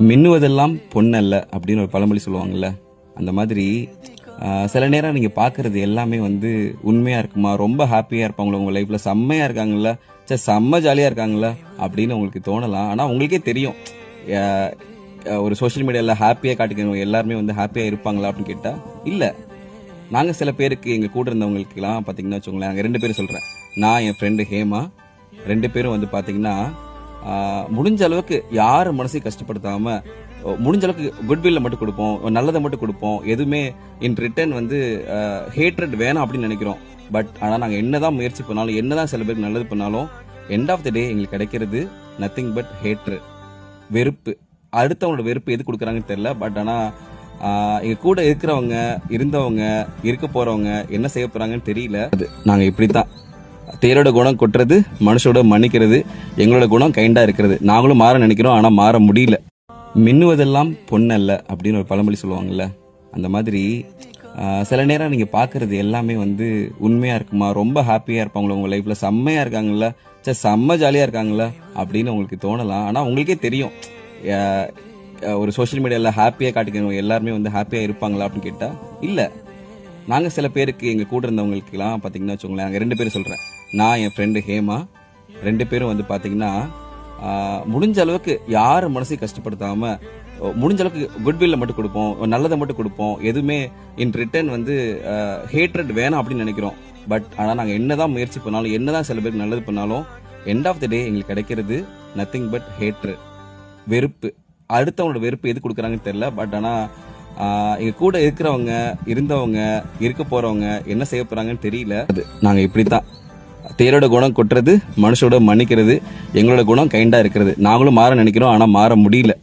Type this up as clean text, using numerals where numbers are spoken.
மின்னுவதெல்லாம் பொன்னல்ல அப்படின்னு ஒரு பழமொழி சொல்லுவாங்கல்ல. அந்த மாதிரி சில நேரம் நீங்கள் பார்க்குறது எல்லாமே வந்து உண்மையாக இருக்குமா, ரொம்ப ஹாப்பியாக இருப்பாங்களோ உங்கள் லைஃப்பில், செம்மையாக இருக்காங்களா, சரி செம்ம ஜாலியாக இருக்காங்களா அப்படின்னு உங்களுக்கு தோணலாம். ஆனால் உங்களுக்கே தெரியும் அஹ், ஒரு சோஷியல் மீடியாவில் ஹாப்பியாக காட்டிக்கிறவங்க எல்லாருமே வந்து ஹாப்பியாக இருப்பாங்களா அப்படின்னு கேட்டால் இல்லை. நாங்கள் சில பேருக்கு எங்கள் கூட இருந்தவங்களுக்குலாம் பார்த்தீங்கன்னா வச்சுக்கோங்களேன், நாங்கள் 2 பேரும் சொல்கிறேன். நான் என் ஃப்ரெண்டு ஹேமா 2 பேரும் வந்து பார்த்தீங்கன்னா முடிஞ்ச அளவுக்கு யார் மனசையும் கஷ்டப்படுத்தாம முடிஞ்ச அளவுக்கு குட்வில்ல மட்டும் கொடுப்போம், நல்லதை மட்டும் கொடுப்போம். எதுவுமே இன் ரிட்டர்ன் வந்து ஹேட்ரட் வேணாம் அப்படின்னு நினைக்கிறோம். பட் ஆனால் நாங்கள் என்னதான் முயற்சி பண்ணாலும், என்னதான் சில பேருக்கு நல்லது பண்ணாலும், எண்ட் ஆஃப் த டே எங்களுக்கு கிடைக்கிறது நத்திங் பட் ஹேட்ரு, வெறுப்பு. அடுத்தவங்களோட வெறுப்பு எது கொடுக்குறாங்கன்னு தெரியல. பட் ஆனால் எங்க கூட இருக்கிறவங்க, இருந்தவங்க, இருக்க போறவங்க என்ன செய்ய போறாங்கன்னு தெரியல. அது நாங்க இப்படித்தான். தேரோட குணம் கொட்டுறது, மனுஷோட மன்னிக்கிறது, எங்களோட குணம் கைண்டா இருக்கிறது. நாங்களும் மாற நினைக்கிறோம், ஆனா மாற முடியல. மின்னுவதெல்லாம் பொன்னல்ல அப்படின்னு ஒரு பழமொழி சொல்லுவாங்கல்ல. அந்த மாதிரி சில நேரம் நீங்க பார்க்கறது எல்லாமே வந்து உண்மையா இருக்குமா, ரொம்ப ஹாப்பியா இருப்பாங்களோ உங்க லைஃப்ல, செம்மையா இருக்காங்களா, சரி செம்ம ஜாலியா இருக்காங்களா அப்படின்னு உங்களுக்கு தோணலாம். ஆனா உங்களுக்கே தெரியும் ஒரு சோஷியல் மீடியாவில் ஹாப்பியாக காட்டிக்கிறவங்க எல்லாருமே வந்து ஹாப்பியாக இருப்பாங்களா அப்படின்னு கேட்டால் இல்லை. நாங்கள் சில பேருக்கு எங்கள் கூட இருந்தவங்களுக்குலாம் பார்த்தீங்கன்னா வச்சுக்கோங்களேன், நாங்கள் 2 பேரும் சொல்கிறேன். நான் என் ஃப்ரெண்டு ஹேமா 2 பேரும் வந்து பார்த்தீங்கன்னா முடிஞ்ச அளவுக்கு யார் மனசையும் கஷ்டப்படுத்தாமல் முடிஞ்ச அளவுக்கு குட்வில்ல மட்டும் கொடுப்போம், நல்லதை மட்டும் கொடுப்போம். எதுவுமே இன் ரிட்டர்ன் வந்து ஹேட்ரட் வேணாம் அப்படின்னு நினைக்கிறோம். பட் ஆனால் நாங்கள் என்னதான் முயற்சி பண்ணாலும், என்னதான் சில பேருக்கு நல்லது பண்ணாலும், எண்ட் ஆஃப் த டே எங்களுக்கு கிடைக்கிறது நத்திங் பட் ஹேட்ரு, வெறுப்பு. அடுத்தவங்களோட வெறுப்பு எது கொடுக்குறாங்கன்னு தெரியல. பட் ஆனால் எங்க கூட இருக்கிறவங்க, இருந்தவங்க, இருக்க போறவங்க என்ன செய்ய போறாங்கன்னு தெரியல. அது நாங்க இப்படித்தான். தேரோட குணம் கொட்டுறது, மனுஷோட மன்னிக்கிறது, எங்களோட குணம் கைண்டா இருக்கிறது. நாங்களும் மாற நினைக்கிறோம், ஆனா மாற முடியல.